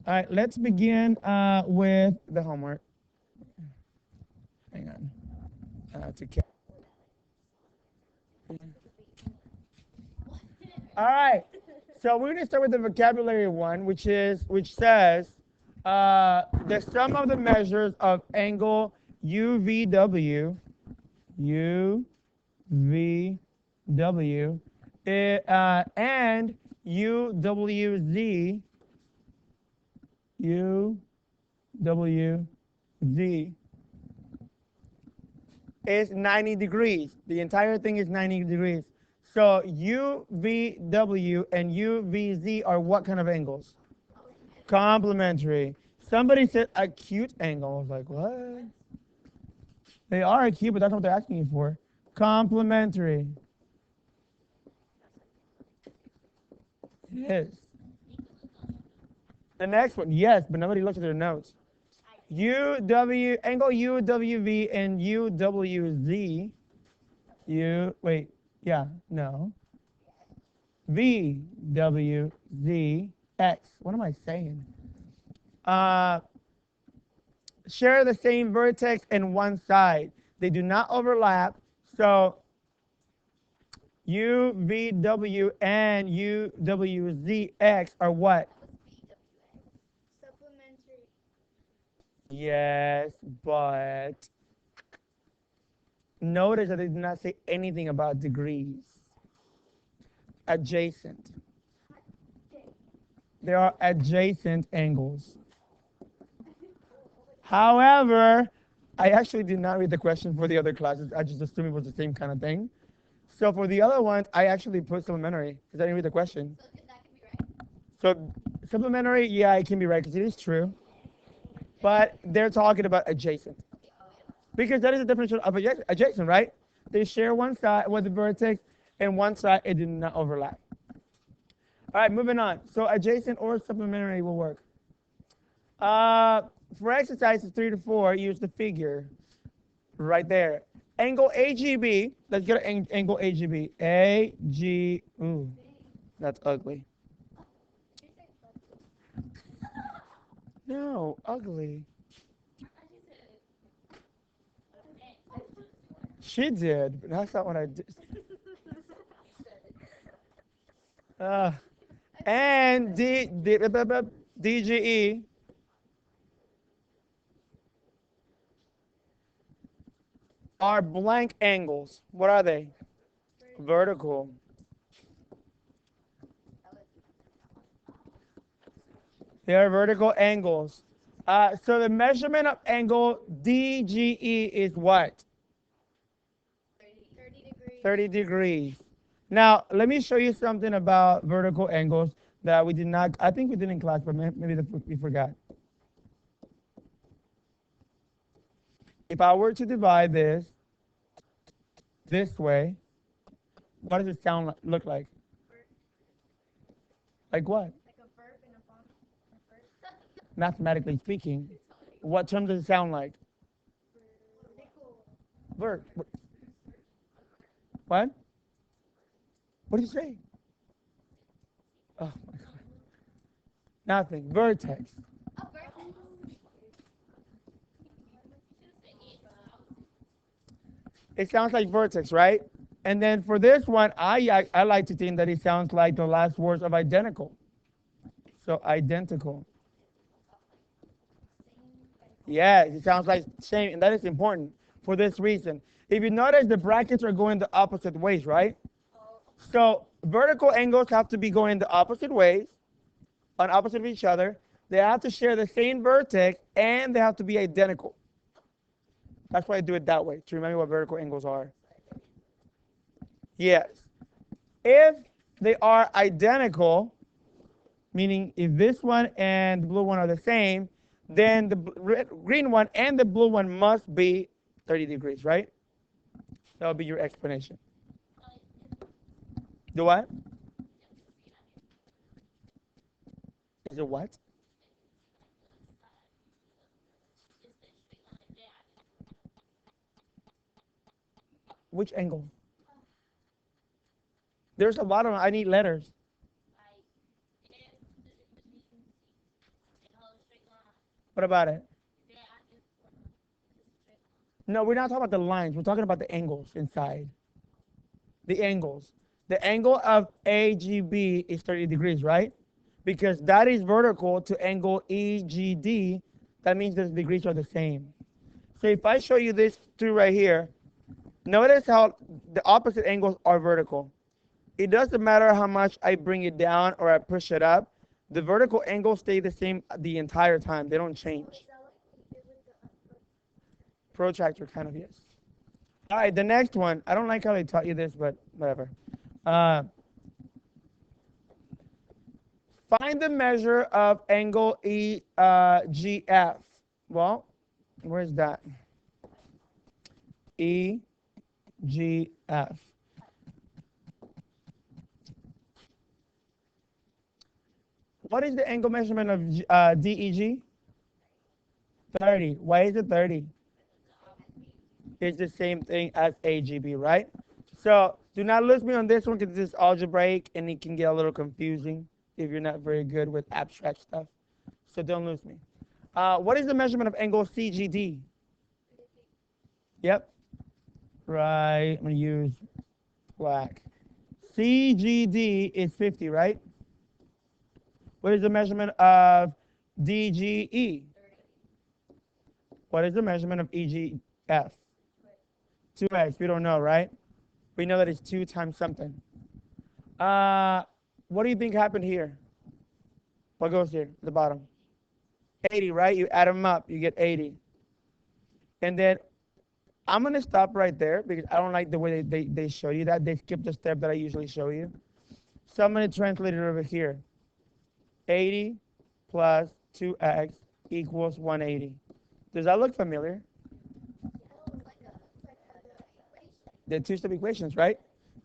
All right, let's begin with the homework. Hang on. All right. So we're gonna start with the vocabulary one, which says the sum of the measures of angle UVW, UVW, and UWZ, UWZ is 90 degrees. The entire thing is 90 degrees. So UVW and UVZ are what kind of angles? Complementary. Somebody said acute angle. I was like, what? They are acute, but that's not what they're asking you for. Complementary. Yes. The next one, yes, but nobody looked at their notes. UW angle UWV and UWZ. Wait, yeah, no. VWZX. What am I saying? Uh, share the same vertex in one side. They do not overlap. So UVW and UWZX are what? Supplementary. Yes, but notice that they did not say anything about degrees. Adjacent. They are adjacent angles. However, I actually did not read the question for the other classes. I just assumed it was the same kind of thing. So for the other ones, I actually put supplementary because I didn't read the question. So that could be right. So supplementary, yeah, it can be right because it is true. But they're talking about adjacent because that is the definition of adjacent, right? They share one side with the vertex, and one side it did not overlap. All right, moving on. So adjacent or supplementary will work. Uh, for exercises 3 to 4, use the figure right there. Angle AGB. Let's get an angle AGB. AG. Ooh, that's ugly. No, ugly. She did, but that's not what I did. Uh, and DGE are blank angles. What are they? Vertical. They are vertical angles. So the measurement of angle DGE is what? 30 degrees. 30 degrees. Now, let me show you something about vertical angles that we did not, I think we did in class, but maybe we forgot. If I were to divide this way, what does it look like? Like what? Like a verb and a bomb. Mathematically speaking, what term does it sound like? Vertical. Verb. What? What did you say? Oh my God. Nothing. Vertex. A vertex. It sounds like vertex, right? And then for this one, I like to think that it sounds like the last words of identical. So identical. Yes, it sounds like same, and that is important for this reason. If you notice, the brackets are going the opposite ways, right? So vertical angles have to be going the opposite ways, on opposite of each other. They have to share the same vertex, and they have to be identical. That's why I do it that way, to remember what vertical angles are. Yes. If they are identical, meaning if this one and the blue one are the same, then the green one and the blue one must be 30 degrees, right? That would be your explanation. The what? Is it what? Which angle? There's a lot of them. I need letters. What about it? No, we're not talking about the lines. We're talking about the angles inside. The angles. The angle of AGB is 30 degrees, right? Because that is vertical to angle EGD. That means the degrees are the same. So if I show you this two right here, notice how the opposite angles are vertical. It doesn't matter how much I bring it down or I push it up. The vertical angles stay the same the entire time. They don't change. Protractor, kind of, yes. All right, the next one. I don't like how they taught you this, but whatever. Find the measure of angle EGF. Well, where's that? EGF. What is the angle measurement of DEG? 30. Why is it 30? It's the same thing as AGB, right? So do not lose me on this one because it's algebraic and it can get a little confusing if you're not very good with abstract stuff. So don't lose me. What is the measurement of angle CGD? Yep. Right. I'm going to use black. CGD is 50, right? What is the measurement of DGE? What is the measurement of EGF? 2x. We don't know, right? We know that it's 2 times something. What do you think happened here? What goes here at the bottom? 80, right? You add them up, you get 80. And then I'm going to stop right there because I don't like the way they show you that. They skip the step that I usually show you. So I'm going to translate it over here. 80 plus 2x equals 180. Does that look familiar? They're two-step equations, right?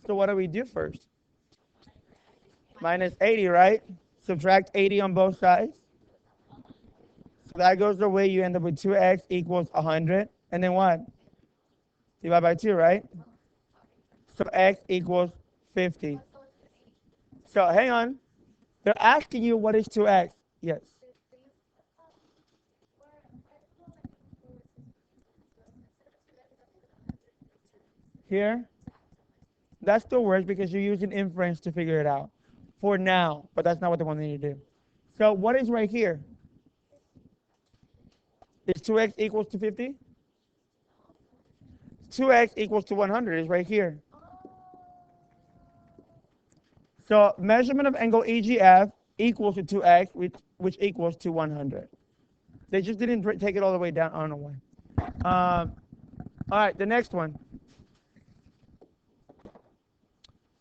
So what do we do first? Minus 80, right? Subtract 80 on both sides. So that goes away. You end up with 2x equals 100. And then what? Divide by 2, right? So x equals 50. So hang on. They're asking you what is 2x. Yes. Here, that still works because you're using inference to figure it out for now, but that's not what they want you to do. So what is right here? Is 2x equals to 50? 2x equals to 100 is right here. So measurement of angle EGF equals to 2x, which equals to 100. They just didn't take it all the way down. I don't know why. All right, the next one,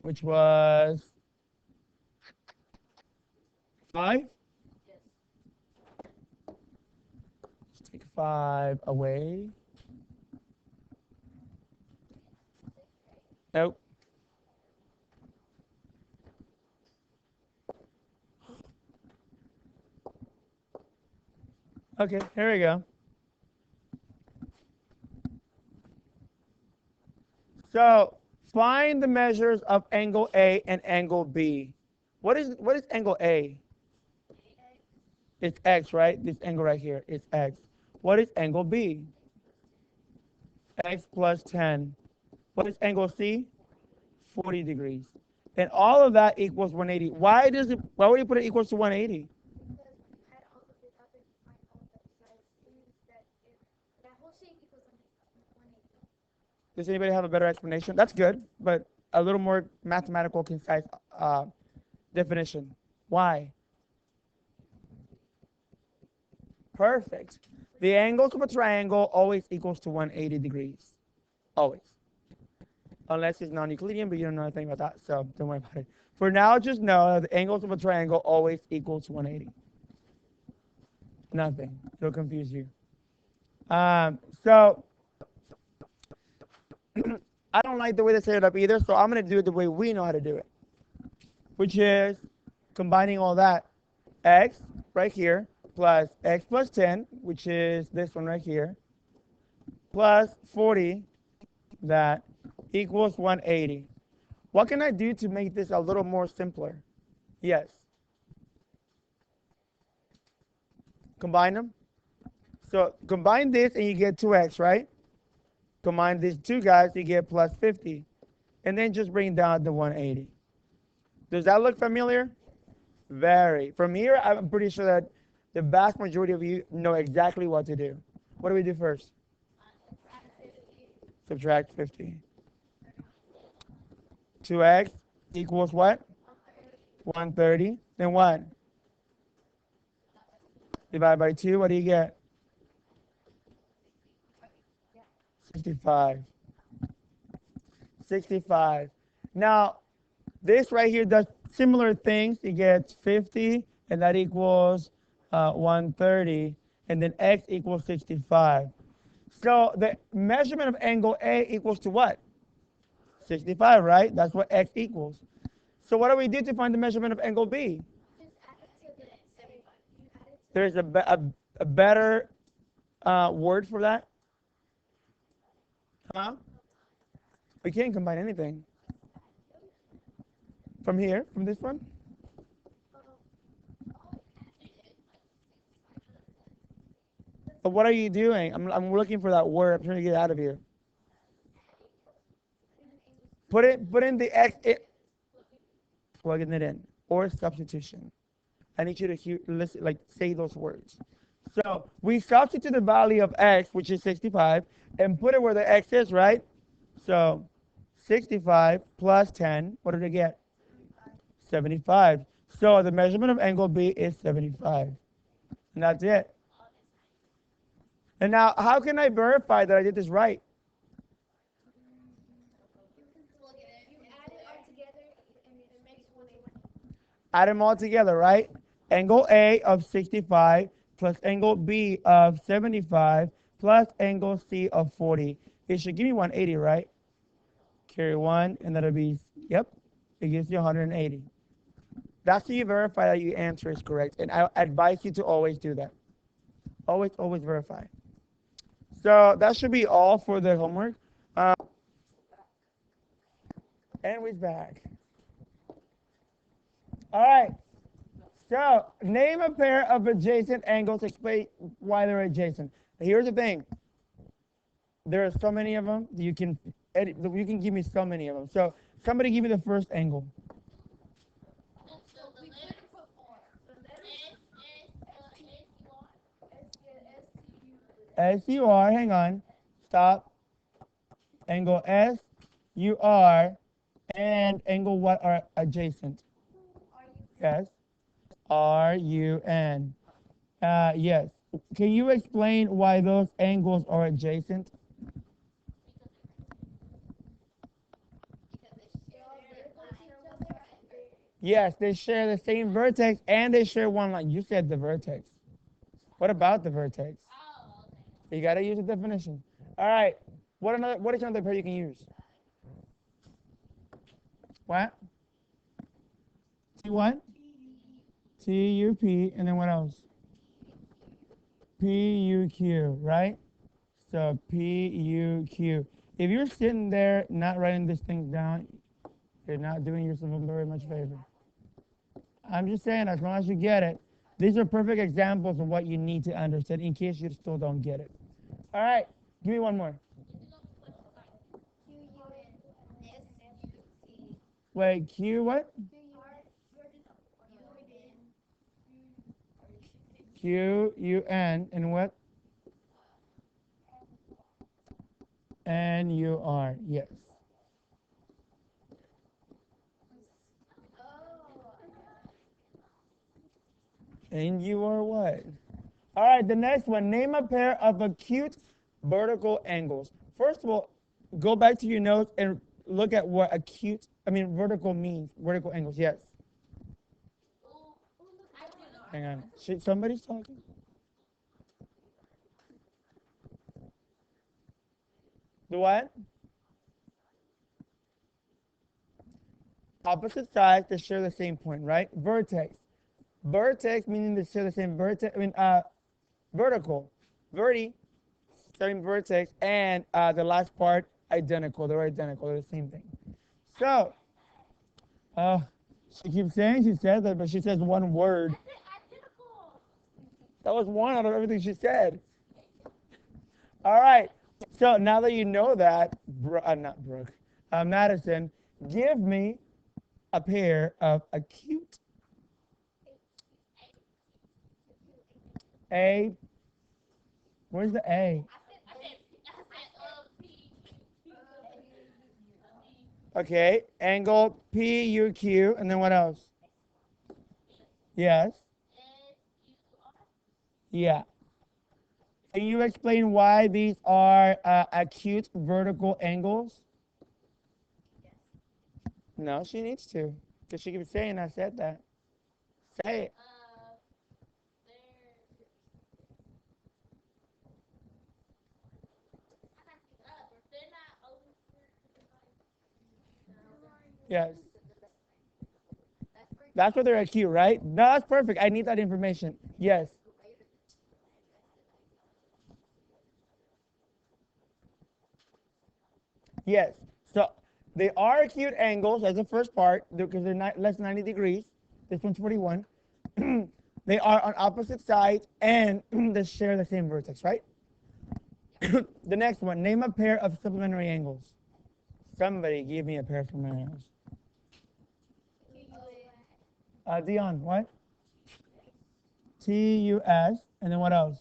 which was 5. Let's take 5 away. Nope. Okay, here we go. So find the measures of angle A and angle B. What is angle A? It's x, right? This angle right here is x. What is angle B? X plus 10. What is angle C? 40 degrees. And all of that equals 180. Why would you put it equals to 180? Does anybody have a better explanation? That's good, but a little more mathematical, concise definition. Why? Perfect. The angles of a triangle always equals to 180 degrees. Always. Unless it's non-Euclidean, but you don't know anything about that, so don't worry about it. For now, just know that the angles of a triangle always equals 180. Nothing. It'll confuse you. So I don't like the way they set it up either, so I'm going to do it the way we know how to do it, which is combining all that. X right here plus x plus 10, which is this one right here, plus 40, that equals 180. What can I do to make this a little more simpler? Yes. Combine them. So combine this and you get 2x, right? Combine these two guys, you get plus 50. And then just bring down the 180. Does that look familiar? Very. From here, I'm pretty sure that the vast majority of you know exactly what to do. What do we do first? Subtract 50. 2x equals what? 130. Then what? Divide by 2. What do you get? 65. 65. Now, this right here does similar things. You get 50, and that equals 130, and then x equals 65. So the measurement of angle A equals to what? 65, right? That's what x equals. So what do we do to find the measurement of angle B? Just add it to the 75. You add it to There's a better word for that? Huh? We can't combine anything. From here, from this one? But what are you doing? I'm looking for that word. I'm trying to get out of here. Put in the x, plugging it in, or substitution. I need you to listen, like say those words. So we substitute the value of x, which is 65, and put it where the x is, right? So 65 plus 10, what did I get? 75. So the measurement of angle B is 75. And that's it. And now, how can I verify that I did this right? plug it in. You add it all together, and it makes 180. Add them all together, right? Angle A of 65 plus angle B of 75 plus angle C of 40. It should give me 180, right? Carry 1, and that'll be, yep, it gives you 180. That's how you verify that your answer is correct. And I advise you to always do that. Always, always verify. So that should be all for the homework. And we're back. All right. So name a pair of adjacent angles. Explain why they're adjacent. Here's the thing. There are so many of them. You can give me so many of them. So somebody give me the first angle. SUR, hang on. Stop. Angle SUR and angle what are adjacent? Yes. RUN. Yes. Can you explain why those angles are adjacent? Yes, they share the same vertex and they share one line. You said the vertex. What about the vertex? You gotta use a definition. All right. What is another pair you can use? What? T what? TUP, and then what else? PUQ, right? So PUQ. If you're sitting there not writing these things down, you're not doing yourself a very much favor. I'm just saying, as long as you get it, these are perfect examples of what you need to understand in case you still don't get it. All right, give me one more. Wait, Q what? QUN and what? NUR, yes. And you are what? All right, the next one. Name a pair of acute vertical angles. First of all, go back to your notes and look at what vertical means. Vertical angles, yes. Hang on. Somebody's talking? The what? Opposite sides that share the same point, right? Vertex. Vertex meaning they share the same vertex. Vertical. Same vertex, and the last part identical. They're identical. They're the same thing. So, she keeps saying she says that, but she says one word. That was one out of everything she said. All right. So now that you know that, not Brooke, Madison, give me a pair of acute A. Where's the A? Okay. Angle PUQ. And then what else? Yes. Yeah. Can you explain why these are acute vertical angles? No, she needs to. Because she keeps saying I said that. Say it. Yes. That's what they're acute, right? No, that's perfect. I need that information. Yes. Yes. So they are acute angles as the first part because they're not less than 90 degrees. This one's 41. They are on opposite sides and they share the same vertex, right? The next one, name a pair of supplementary angles. Somebody give me a pair of supplementary angles. Dion, what? TUS, and then what else?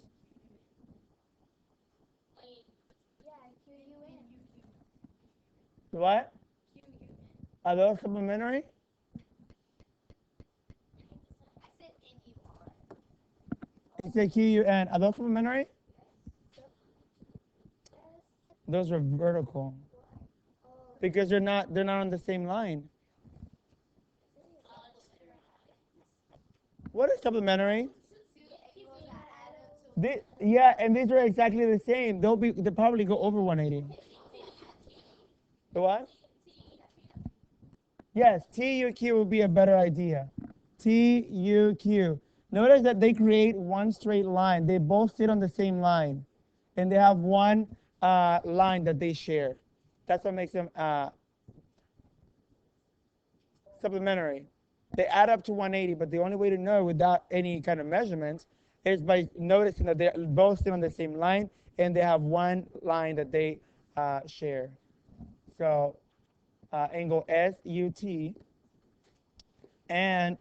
What? Are those supplementary? You say QUN. Are those supplementary? Those are vertical because they're not on the same line. What is supplementary? Yeah, and these are exactly the same. They'll probably go over 180. The what? Yes, TUQ would be a better idea. TUQ. Notice that they create one straight line. They both sit on the same line, and they have one line that they share. That's what makes them supplementary. They add up to 180, but the only way to know without any kind of measurements is by noticing that they both sit on the same line and they have one line that they share. So angle SUT and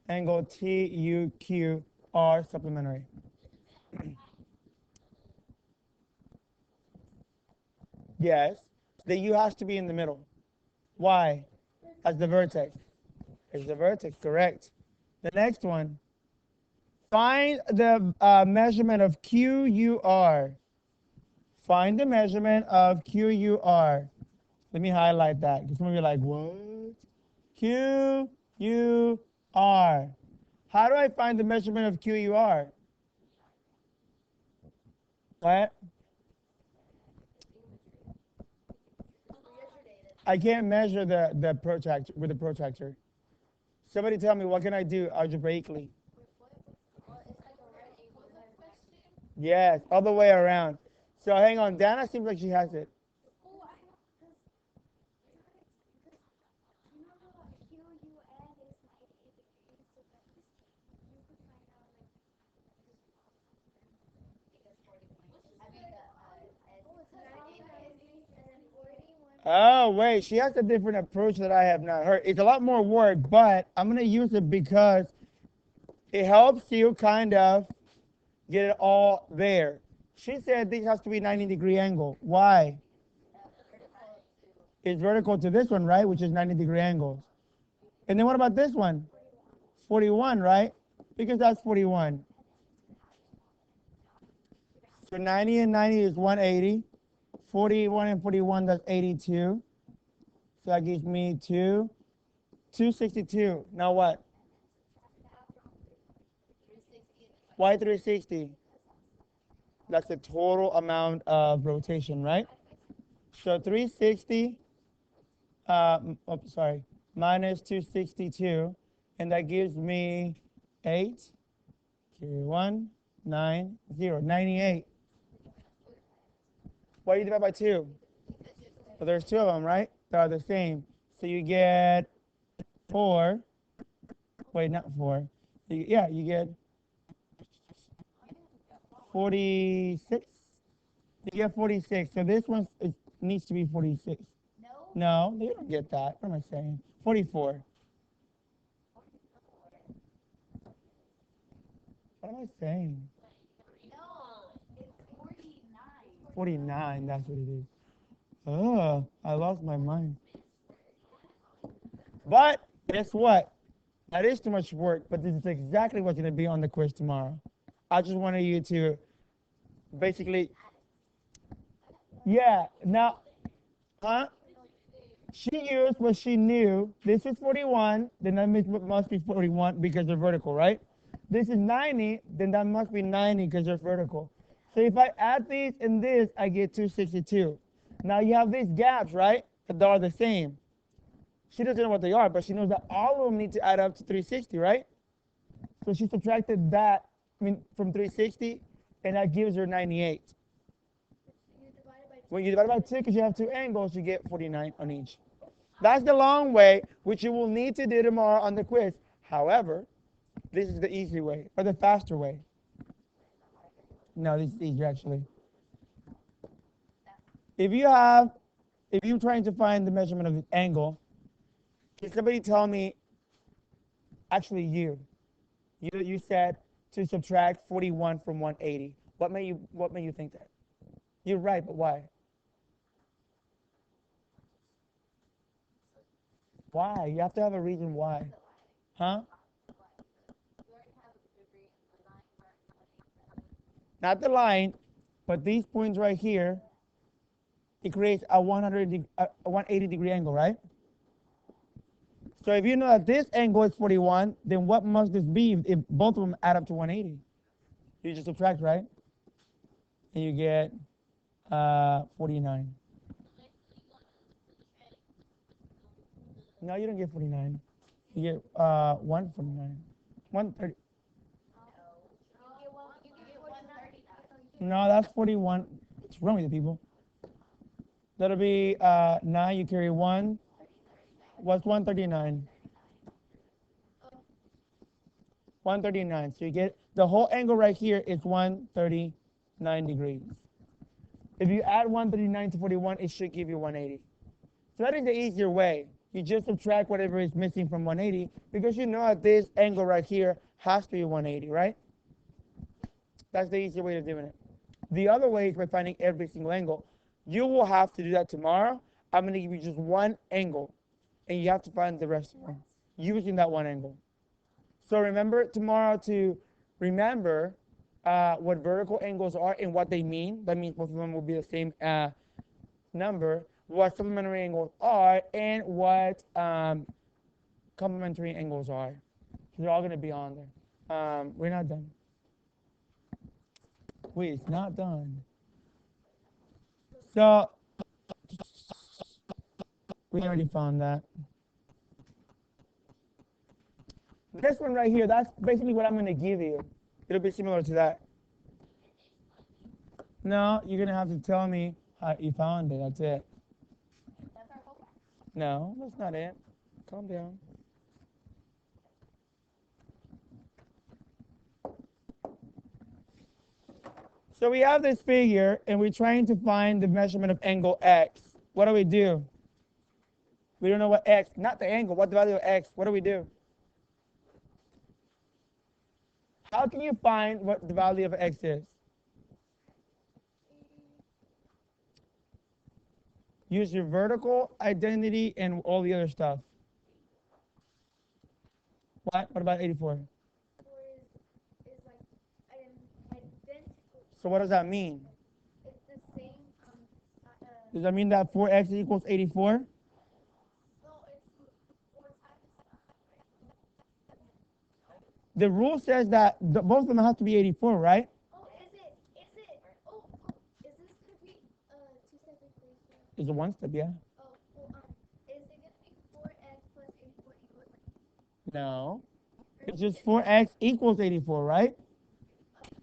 angle TUQ are supplementary. Yes, the U has to be in the middle. Why? As the vertex. Is the vertex correct? The next one. Find the measurement of QUR. Find the measurement of QUR. Let me highlight that because some of you are like, what? QUR. How do I find the measurement of QUR? What? I can't measure the protractor with the protractor. Somebody tell me what can I do algebraically? Yes, all the way around. So hang on, Dana seems like she has it. Oh wait, she has a different approach that I have not heard. It's a lot more work, but I'm gonna use it because it helps you kind of get it all there. She said this has to be 90-degree angle. Why? It's vertical to this one, right? Which is 90-degree angles. And then what about this one? 41, right? Because that's 41. So 90 and 90 is 180. 41 and 41, that's 82. So that gives me 262. Now what? Why 360? That's the total amount of rotation, right? So 360, sorry, minus 262, and that gives me 8, okay, 1, 9, 0, 98. Why do you divide by 2? Well, there's 2 of them, right? They are the same. So you get 4, wait, not 4. Yeah, you get 46. You get 46. So this one needs to be 46. No. No, you don't get that. What am I saying? 44. What am I saying? No. It's 49. 49, that's what it is. Oh, I lost my mind. But guess what? That is too much work, but this is exactly what's going to be on the quiz tomorrow. I just wanted you to basically, yeah, now, huh? She used what she knew. This is 41, then that must be 41 because they're vertical, right? This is 90, then that must be 90 because they're vertical. So if I add these and this, I get 262. Now you have these gaps, right? But they are the same. She doesn't know what they are, but she knows that all of them need to add up to 360, right? So she subtracted that, from 360, and that gives her 98. You divide it by 2. When you divide by 2, because you have two angles, you get 49 on each. That's the long way, which you will need to do tomorrow on the quiz. However, this is the easy way, or the faster way. No, this is easier, actually. If you're trying to find the measurement of the angle, can somebody tell me, actually you said to subtract 41 from 180. What made you think that? You're right, but why? Why? You have to have a reason why. Huh? Not the line, but these points right here, it creates a 180 degree angle, right? So if you know that this angle is 41, then what must this be if both of them add up to 180? You just subtract, right? And you get 49. No, you don't get 49. You get 149. 130. You get 130. No, that's 41. What's wrong with you people? That'll be 9. You carry 1. What's 139? 139. So you get the whole angle right here is 139 degrees. If you add 139 to 41, it should give you 180. So that is the easier way. You just subtract whatever is missing from 180 because you know that this angle right here has to be 180, right? That's the easier way of doing it. The other way is by finding every single angle. You will have to do that tomorrow. I'm going to give you just one angle, and you have to find the rest of them using that one angle. So remember tomorrow to remember what vertical angles are and what they mean. That means both of them will be the same number. What supplementary angles are and what complementary angles are. They're all going to be on there. We're not done. Wait, it's not done. So we already found that. This one right here, that's basically what I'm going to give you. It'll be similar to that. No, you're going to have to tell me how you found it. That's it. No, that's not it. Calm down. So we have this figure, and we're trying to find the measurement of angle x. What do? We don't know what x, not the angle, what the value of x. What do? How can you find what the value of x is? Use your vertical identity and all the other stuff. What? What about 84? Is like identical. So what does that mean? It's the same. Does that mean that 4x equals 84? No, it's 4 times. The rule says that both of them have to be 84, right? Oh, is it? Oh, is this gonna be 2-step equation? It's a one step, yeah. Oh, well, is it gonna be 4x plus 84 equals? No. It's just 4x equals 84, right?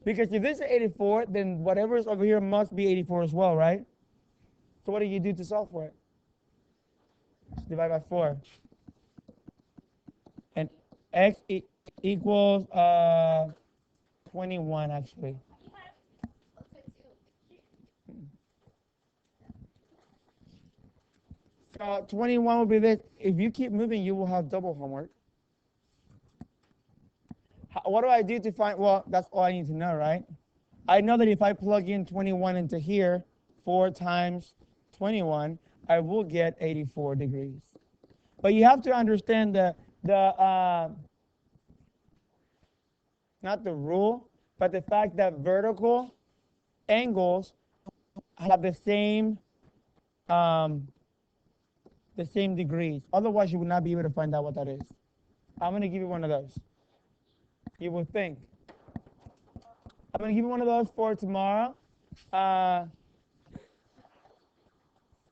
Because if this is 84, then whatever is over here must be 84 as well, right? So what do you do to solve for it? Just divide by 4. And x equals 21, actually. So 21 will be this. If you keep moving, you will have double homework. What do I do to find? Well, that's all I need to know, right? I know that if I plug in 21 into here, 4 times 21, I will get 84 degrees. But you have to understand the not the rule, but the fact that vertical angles have um, the same degrees. Otherwise, you would not be able to find out what that is. I'm going to give you one of those. You will think. I'm going to give you one of those for tomorrow.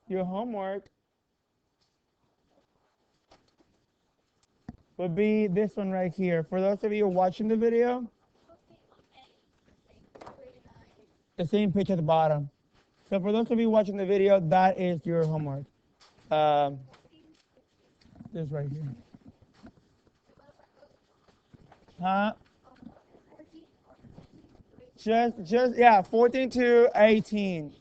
Your homework would be this one right here. For those of you watching the video, the same picture at the bottom. So for those of you watching the video, that is your homework. This right here. Huh? Just yeah, 14 to 18.